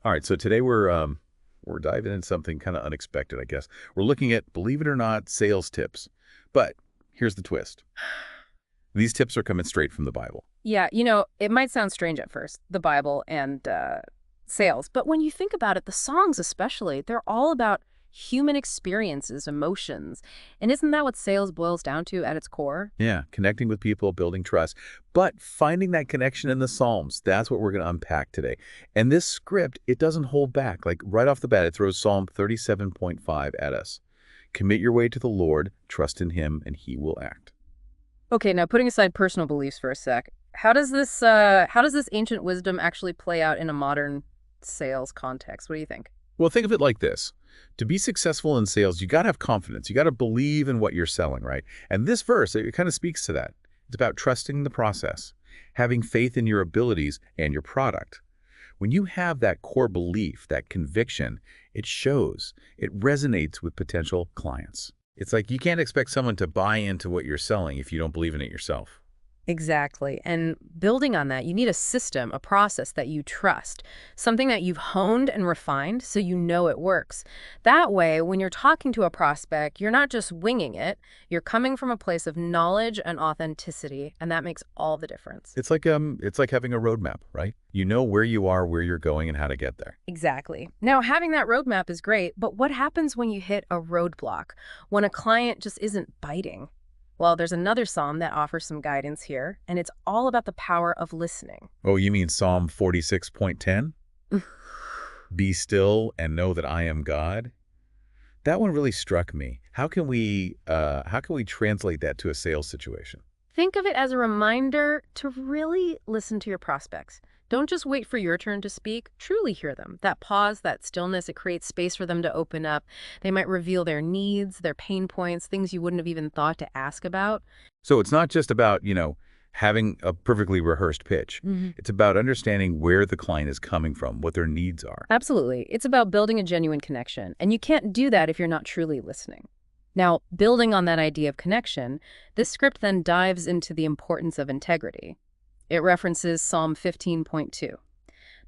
All right, so today we're diving into something kind of unexpected, I guess. We're looking at, believe it or not, sales tips. But here's the twist. These tips are coming straight from the Bible. Yeah, it might sound strange at first, the Bible and sales, but when you think about it, the songs especially, they're all about human experiences, emotions. And isn't that what sales boils down to at its core? Yeah, connecting with people, building trust, but finding that connection in the Psalms, that's what we're going to unpack today. And this script, it doesn't hold back. Like right off the bat, it throws Psalm 37.5 at us. Commit your way to the Lord, trust in him, and he will act. Okay, now putting aside personal beliefs for a sec, how does this ancient wisdom actually play out in a modern sales context? What do you think? Well, think of it like this. To be successful in sales, you got to have confidence. You got to believe in what you're selling, right? And this verse, it kind of speaks to that. It's about trusting the process, having faith in your abilities and your product. When you have that core belief, that conviction, it shows, it resonates with potential clients. It's like you can't expect someone to buy into what you're selling if you don't believe in it yourself. Exactly. And building on that, you need a system, a process that you trust, something that you've honed and refined so you know it works. That way, when you're talking to a prospect, you're not just winging it, you're coming from a place of knowledge and authenticity, and that makes all the difference. It's like having a roadmap, right? You know where you are, where you're going, and how to get there. Exactly. Now, having that roadmap is great, but what happens when you hit a roadblock, when a client just isn't biting? Well, there's another psalm that offers some guidance here, and it's all about the power of listening. Oh, you mean Psalm 46.10? Be still and know that I am God. That one really struck me. How can we translate that to a sales situation? Think of it as a reminder to really listen to your prospects. Don't just wait for your turn to speak, truly hear them. That pause, that stillness, it creates space for them to open up. They might reveal their needs, their pain points, things you wouldn't have even thought to ask about. So it's not just about, having a perfectly rehearsed pitch. It's about understanding where the client is coming from, what their needs are. Absolutely. It's about building a genuine connection, and you can't do that if you're not truly listening. Now, building on that idea of connection, this script then dives into the importance of integrity. It references Psalm 15.2,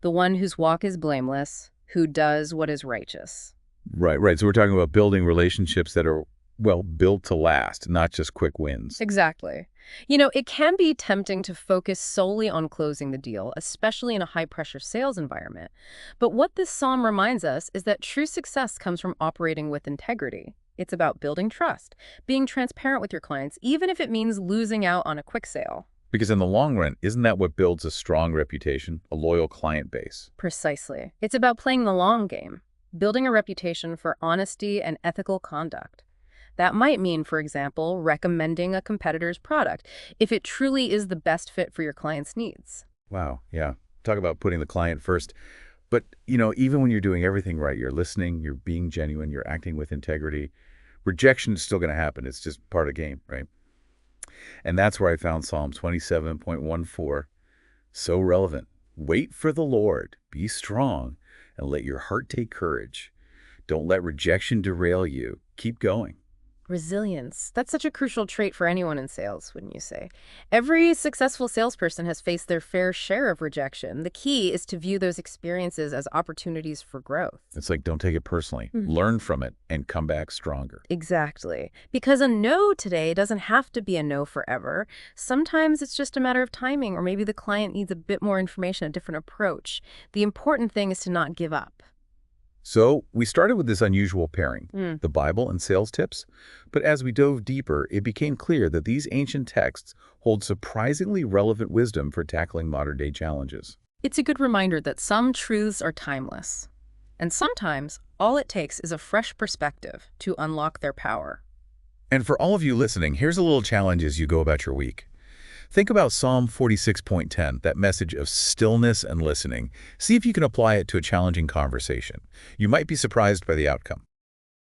the one whose walk is blameless, who does what is righteous. Right, right. So we're talking about building relationships that are, well, built to last, not just quick wins. Exactly. It can be tempting to focus solely on closing the deal, especially in a high-pressure sales environment. But what this psalm reminds us is that true success comes from operating with integrity. It's about building trust, being transparent with your clients, even if it means losing out on a quick sale. Because in the long run, isn't that what builds a strong reputation, a loyal client base? Precisely. It's about playing the long game, building a reputation for honesty and ethical conduct. That might mean, for example, recommending a competitor's product if it truly is the best fit for your client's needs. Wow, yeah. Talk about putting the client first. But, even when you're doing everything right, you're listening, you're being genuine, you're acting with integrity, rejection is still going to happen. It's just part of the game, right? And that's where I found Psalm 27.14 so relevant. Wait for the Lord, be strong, and let your heart take courage. Don't let rejection derail you. Keep going. Resilience. That's such a crucial trait for anyone in sales, wouldn't you say? Every successful salesperson has faced their fair share of rejection. The key is to view those experiences as opportunities for growth. It's like, don't take it personally. Learn from it and come back stronger. Exactly. Because a no today doesn't have to be a no forever. Sometimes it's just a matter of timing, or maybe the client needs a bit more information, a different approach. The important thing is to not give up. So we started with this unusual pairing, Mm. the Bible and sales tips. But as we dove deeper, it became clear that these ancient texts hold surprisingly relevant wisdom for tackling modern-day challenges. It's a good reminder that some truths are timeless. And sometimes all it takes is a fresh perspective to unlock their power. And for all of you listening, here's a little challenge as you go about your week. Think about Psalm 46.10, that message of stillness and listening. See if you can apply it to a challenging conversation. You might be surprised by the outcome.